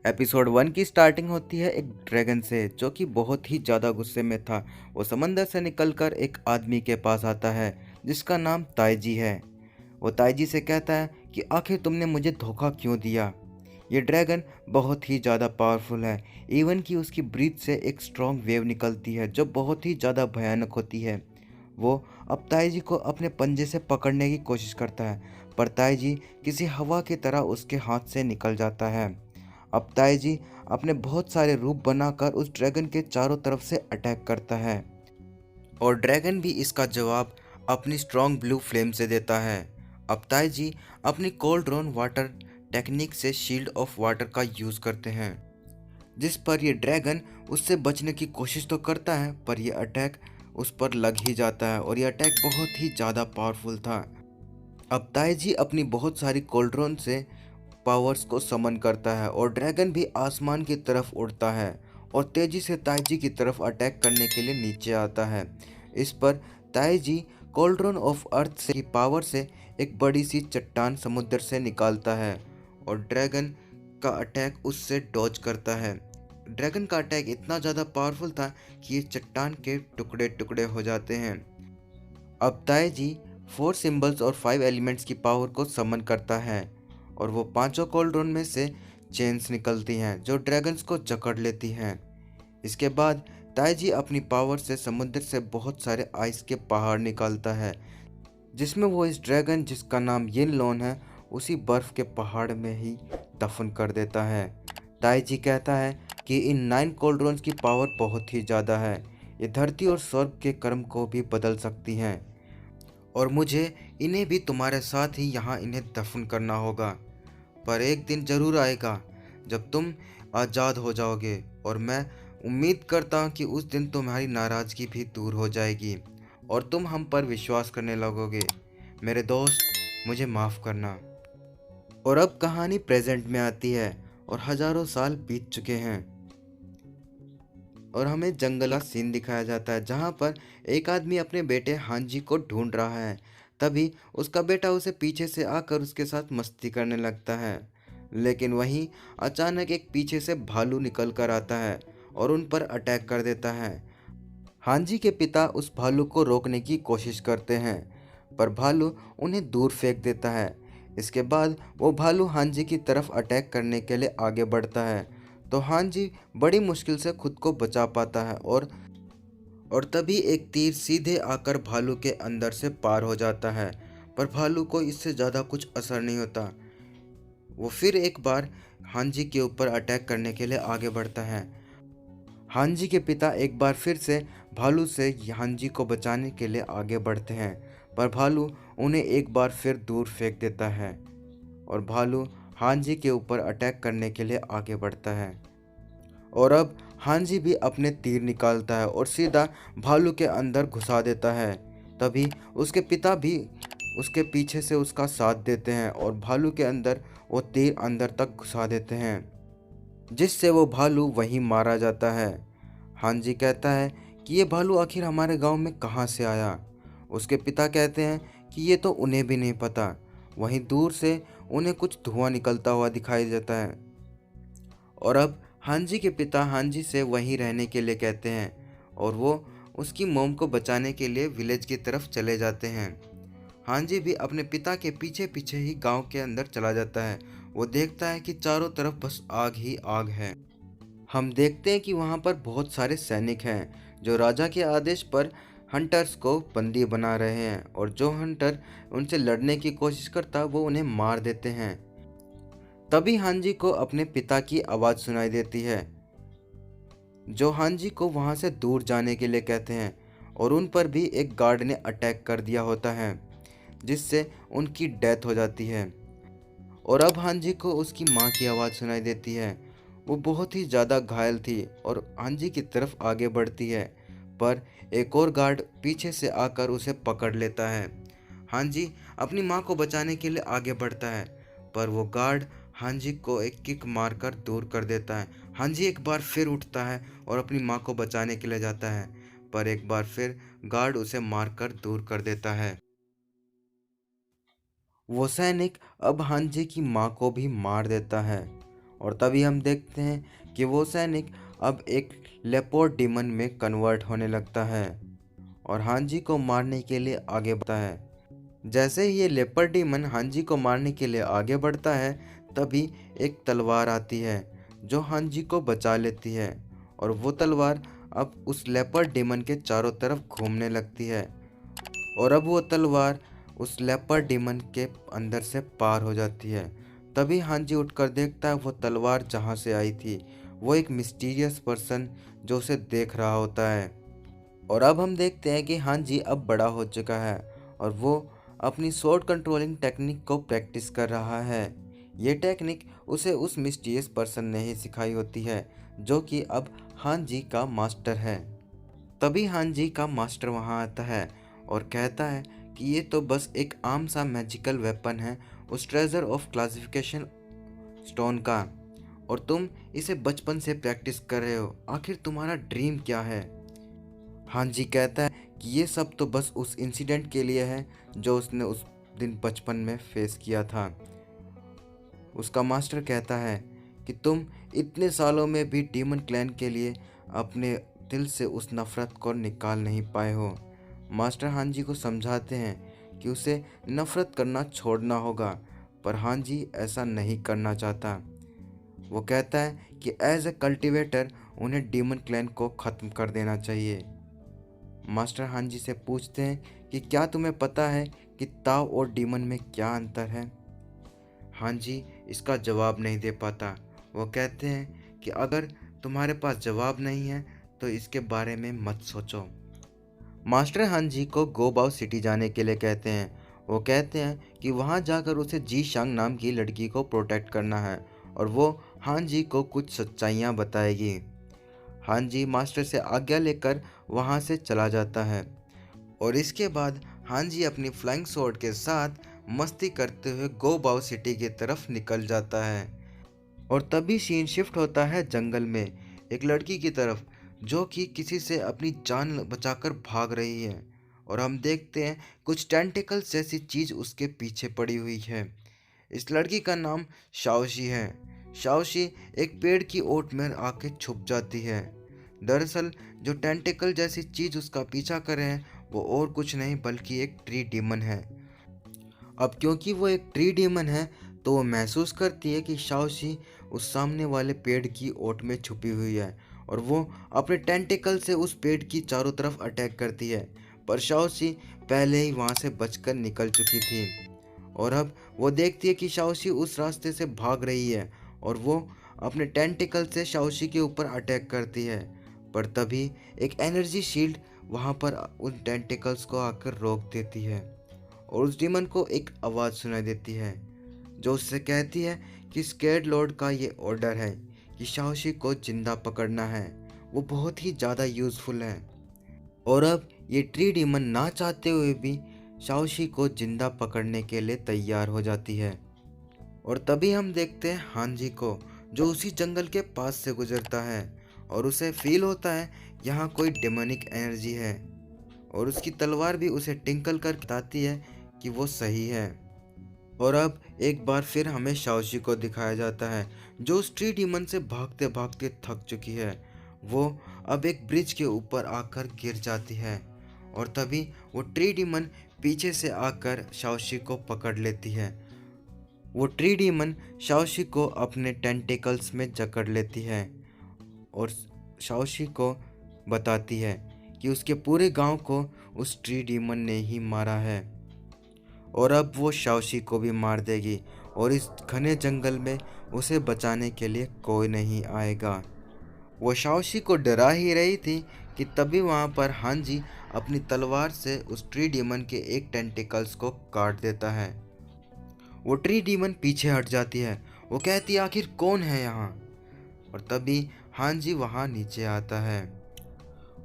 Episode 1 की starting होती है एक ड्रैगन से जो कि बहुत ही ज़्यादा गुस्से में था। वो समंदर से निकलकर एक आदमी के पास आता है जिसका नाम ताइजी है। वो ताइजी से कहता है कि आखिर तुमने मुझे धोखा क्यों दिया। ये ड्रैगन बहुत ही ज़्यादा पावरफुल है, इवन कि उसकी ब्रीथ से एक स्ट्रॉन्ग वेव निकलती है जो बहुत ही ज़्यादा भयानक होती है। वो अब ताइजी को अपने पंजे से पकड़ने की कोशिश करता है, पर ताइजी किसी हवा की तरह उसके हाथ से निकल जाता है। अब ताइजी अपने बहुत सारे रूप बनाकर उस ड्रैगन के चारों तरफ से अटैक करता है और ड्रैगन भी इसका जवाब अपनी स्ट्रॉन्ग ब्लू फ्लेम से देता है। अब ताइजी अपनी कोल्ड ड्रोन वाटर टेक्निक से शील्ड ऑफ वाटर का यूज़ करते हैं, जिस पर यह ड्रैगन उससे बचने की कोशिश तो करता है पर यह अटैक उस पर लग ही जाता है और यह अटैक बहुत ही ज़्यादा पावरफुल था। अब ताइजी अपनी बहुत सारी कोल्ड्रोन से पावर्स को समन करता है और ड्रैगन भी आसमान की तरफ उड़ता है और तेजी से ताइजी की तरफ अटैक करने के लिए नीचे आता है। इस पर ताइजी कोल्ड्रोन ऑफ अर्थ से की पावर से एक बड़ी सी चट्टान समुद्र से निकालता है और ड्रैगन का अटैक उससे डॉज करता है। ड्रैगन का अटैक इतना ज़्यादा पावरफुल था कि ये चट्टान के टुकड़े टुकड़े हो जाते हैं। अब ताइजी 4 सिंबल्स और 5 एलिमेंट्स की पावर को समन करता है और वो पांचों कोल्ड्रोन में से चेन्स निकलती हैं जो ड्रैगन्स को जकड़ लेती हैं। इसके बाद ताइजी अपनी पावर से समुद्र से बहुत सारे आइस के पहाड़ निकालता है, जिसमें वो इस ड्रैगन जिसका नाम यिन लोन है उसी बर्फ के पहाड़ में ही दफन कर देता है। ताइजी कहता है कि इन 9 कोल्ड्रोन्स की पावर बहुत ही ज़्यादा है, ये धरती और स्वर्ग के कर्म को भी बदल सकती हैं और मुझे इन्हें भी तुम्हारे साथ ही यहाँ इन्हें दफन करना होगा। पर एक दिन ज़रूर आएगा जब तुम आज़ाद हो जाओगे और मैं उम्मीद करता हूँ कि उस दिन तुम्हारी नाराज़गी भी दूर हो जाएगी और तुम हम पर विश्वास करने लगोगे। मेरे दोस्त, मुझे माफ़ करना। और अब कहानी प्रेजेंट में आती है और हज़ारों साल बीत चुके हैं और हमें जंगल का सीन दिखाया जाता है जहाँ पर एक आदमी अपने बेटे हांजी को ढूंढ रहा है। तभी उसका बेटा उसे पीछे से आकर उसके साथ मस्ती करने लगता है, लेकिन वहीं अचानक एक पीछे से भालू निकल कर आता है और उन पर अटैक कर देता है। हांजी के पिता उस भालू को रोकने की कोशिश करते हैं पर भालू उन्हें दूर फेंक देता है। इसके बाद वो भालू हांजी की तरफ अटैक करने के लिए आगे बढ़ता है तो हांजी बड़ी मुश्किल से खुद को बचा पाता है और तभी एक तीर सीधे आकर भालू के अंदर से पार हो जाता है, पर भालू को इससे ज़्यादा कुछ असर नहीं होता। वो फिर एक बार हांजी के ऊपर अटैक करने के लिए आगे बढ़ता है। हांजी के पिता एक बार फिर से भालू से हांजी को बचाने के लिए आगे बढ़ते हैं, पर भालू उन्हें एक बार फिर दूर फेंक देता है और भालू हांजी के ऊपर अटैक करने के लिए आगे बढ़ता है। और अब हांजी भी अपने तीर निकालता है और सीधा भालू के अंदर घुसा देता है। तभी उसके पिता भी उसके पीछे से उसका साथ देते हैं और भालू के अंदर वो तीर अंदर तक घुसा देते हैं, जिससे वो भालू वहीं मारा जाता है। हांजी कहता है कि ये भालू आखिर हमारे गांव में कहाँ से आया। उसके पिता कहते हैं कि ये तो उन्हें भी नहीं पता। वहीं दूर से उन्हें कुछ धुआं निकलता हुआ दिखाई देता है और अब हांजी के पिता हांजी से वहीं रहने के लिए कहते हैं और वो उसकी मोम को बचाने के लिए विलेज की तरफ चले जाते हैं। हांजी भी अपने पिता के पीछे पीछे ही गांव के अंदर चला जाता है। वो देखता है कि चारों तरफ बस आग ही आग है। हम देखते हैं कि वहाँ पर बहुत सारे सैनिक हैं जो राजा के आदेश पर हंटर्स को बंदी बना रहे हैं और जो हंटर उनसे लड़ने की कोशिश करता वो उन्हें मार देते हैं। तभी हांजी को अपने पिता की आवाज़ सुनाई देती है जो हांजी को वहाँ से दूर जाने के लिए कहते हैं और उन पर भी एक गार्ड ने अटैक कर दिया होता है, जिससे उनकी डेथ हो जाती है। और अब हांजी को उसकी माँ की आवाज़ सुनाई देती है। वो बहुत ही ज़्यादा घायल थी और हांजी की तरफ आगे बढ़ती है, पर एक और गार्ड पीछे से आकर उसे पकड़ लेता है। हांजी अपनी माँ को बचाने के लिए आगे बढ़ता है, पर वो गार्ड हांजी को एक किक मारकर दूर कर देता है। हांजी एक बार फिर उठता है और अपनी माँ को बचाने के लिए जाता है, पर एक बार फिर गार्ड उसे मारकर दूर कर देता है। वो सैनिक अब हांजी की माँ को भी मार देता है और तभी हम देखते हैं कि वो सैनिक अब एक लेपर्ड डीमन में कन्वर्ट होने लगता है और हांजी को मारने के लिए आगे बढ़ता है। जैसे ही ये लेपर्ड डीमन हांजी को मारने के लिए आगे बढ़ता है, तभी एक तलवार आती है जो हांजी को बचा लेती है और वो तलवार अब उस लेपर्ड डीमन के चारों तरफ घूमने लगती है और अब वो तलवार उस लेपर्ड डीमन के अंदर से पार हो जाती है। तभी हांजी उठकर देखता है वो तलवार जहाँ से आई थी, वो एक मिस्टीरियस पर्सन जो उसे देख रहा होता है। और अब हम देखते हैं कि हांजी अब बड़ा हो चुका है और वो अपनी स्वॉर्ड कंट्रोलिंग टेक्निक को प्रैक्टिस कर रहा है। ये टेक्निक उसे उस मिस्टीरियस पर्सन ने ही सिखाई होती है जो कि अब हांजी का मास्टर है। तभी हांजी का मास्टर वहाँ आता है और कहता है कि ये तो बस एक आम सा मैजिकल वेपन है उस ट्रेजर ऑफ क्लासिफिकेशन स्टोन का, और तुम इसे बचपन से प्रैक्टिस कर रहे हो। आखिर तुम्हारा ड्रीम क्या है? हांजी कहता है कि ये सब तो बस उस इंसिडेंट के लिए है जो उसने उस दिन बचपन में फेस किया था। उसका मास्टर कहता है कि तुम इतने सालों में भी डीमन क्लैन के लिए अपने दिल से उस नफ़रत को निकाल नहीं पाए हो। मास्टर हांजी को समझाते हैं कि उसे नफ़रत करना छोड़ना होगा, पर हांजी ऐसा नहीं करना चाहता। वो कहता है कि एज ए कल्टिवेटर उन्हें डीमन क्लैन को ख़त्म कर देना चाहिए। मास्टर हांजी से पूछते हैं कि क्या तुम्हें पता है कि ताओ और डीमन में क्या अंतर है? हांजी इसका जवाब नहीं दे पाता। वो कहते हैं कि अगर तुम्हारे पास जवाब नहीं है तो इसके बारे में मत सोचो। मास्टर हांजी को गोबाओ सिटी जाने के लिए कहते हैं। वो कहते हैं कि वहाँ जाकर उसे जी शांग नाम की लड़की को प्रोटेक्ट करना है और वो हांजी को कुछ सच्चाइयाँ बताएगी। हांजी मास्टर से आज्ञा लेकर वहाँ से चला जाता है और इसके बाद हांजी अपनी फ्लाइंग स्वॉर्ड के साथ मस्ती करते हुए गोबाओ सिटी की तरफ निकल जाता है। और तभी सीन शिफ्ट होता है जंगल में एक लड़की की तरफ जो कि किसी से अपनी जान बचाकर भाग रही है, और हम देखते हैं कुछ टेंटिकल्स जैसी चीज़ उसके पीछे पड़ी हुई है। इस लड़की का नाम शाओशी है। शाओशी एक पेड़ की ओट में आके छुप जाती है। दरअसल जो टेंटिकल जैसी चीज़ उसका पीछा कर रहे हैं वो और कुछ नहीं बल्कि एक ट्री डीमन है। अब क्योंकि वो एक ट्री डीमन है तो वो महसूस करती है कि शाओशी उस सामने वाले पेड़ की ओट में छुपी हुई है और वो अपने टेंटिकल से उस पेड़ की चारों तरफ अटैक करती है, पर शाओशी पहले ही वहाँ से बचकर निकल चुकी थी। और अब वो देखती है कि शाओशी उस रास्ते से भाग रही है और वो अपने टेंटिकल से शाओशी के ऊपर अटैक करती है, पर तभी एक एनर्जी शील्ड वहाँ पर उन टेंटिकल्स को आकर रोक देती है और उस डीमन को एक आवाज़ सुनाई देती है जो उससे कहती है कि स्केर्ड लॉर्ड का ये ऑर्डर है कि शाओशी को जिंदा पकड़ना है। वो बहुत ही ज़्यादा यूज़फुल है। और अब ये ट्री डीमन ना चाहते हुए भी शाओशी को जिंदा पकड़ने के लिए तैयार हो जाती है। और तभी हम देखते हैं हांजी को जो उसी जंगल के पास से गुजरता है और उसे फील होता है यहाँ कोई डेमोनिक एनर्जी है, और उसकी तलवार भी उसे टिंकल कर बताती है कि वो सही है। और अब एक बार फिर हमें शाओशी को दिखाया जाता है जो उस ट्री डीमन से भागते भागते थक चुकी है। वो अब एक ब्रिज के ऊपर आकर गिर जाती है और तभी वो ट्री डीमन पीछे से आकर शाओशी को पकड़ लेती है। वो ट्री डीमन शाओशी को अपने टेंटिकल्स में जकड़ लेती है और शाओशी को बताती है कि उसके पूरे गांव को उस ट्री डीमन ने ही मारा है और अब वो शाओशी को भी मार देगी और इस घने जंगल में उसे बचाने के लिए कोई नहीं आएगा। वो शाओशी को डरा ही रही थी कि तभी वहाँ पर हांजी अपनी तलवार से उस ट्री डीमन के एक टेंटिकल्स को काट देता है। वो ट्री डीमन पीछे हट जाती है। वो कहती है आखिर कौन है यहाँ, और तभी हांजी वहाँ नीचे आता है।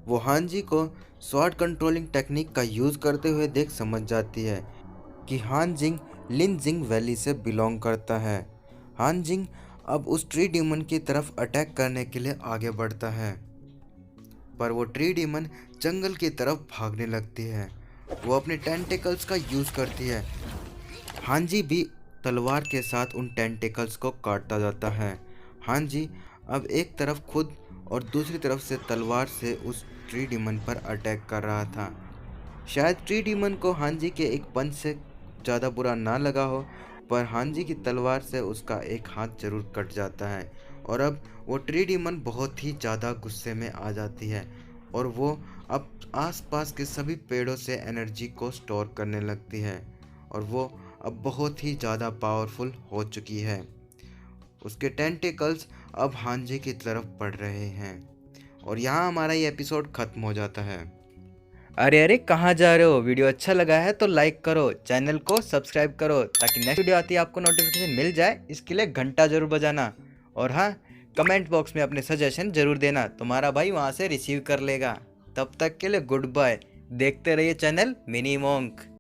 वो हांजी को स्वॉर्ड कंट्रोलिंग टेक्निक का यूज़ करते हुए देख समझ जाती है कि हानजिंग लिनजिंग वैली से बिलोंग करता है। हानजिंग अब उस ट्री डीमन की तरफ अटैक करने के लिए आगे बढ़ता है, पर वो ट्री डीमन जंगल की तरफ भागने लगती है। वो अपने टेंटिकल्स का यूज़ करती है। हांजी भी तलवार के साथ उन टेंटिकल्स को काटता जाता है। हांजी अब एक तरफ खुद और दूसरी तरफ से तलवार से उस ट्री डीमन पर अटैक कर रहा था। शायद ट्री डीमन को हांजी के एक पंच से ज़्यादा बुरा ना लगा हो, पर हांजी की तलवार से उसका एक हाथ जरूर कट जाता है और अब वो ट्री डीमन बहुत ही ज़्यादा गुस्से में आ जाती है और वो अब आसपास के सभी पेड़ों से एनर्जी को स्टोर करने लगती है और वो अब बहुत ही ज़्यादा पावरफुल हो चुकी है। उसके टेंटिकल्स अब हांजी की तरफ बढ़ रहे हैं और यहाँ हमारा ये एपिसोड खत्म हो जाता है। अरे अरे कहाँ जा रहे हो? वीडियो अच्छा लगा है तो लाइक करो, चैनल को सब्सक्राइब करो ताकि नेक्स्ट वीडियो आती है आपको नोटिफिकेशन मिल जाए। इसके लिए घंटा जरूर बजाना और हाँ, कमेंट बॉक्स में अपने सजेशन जरूर देना, तुम्हारा भाई वहाँ से रिसीव कर लेगा। तब तक के लिए गुड बाय। देखते रहिए चैनल मिनी मोंक।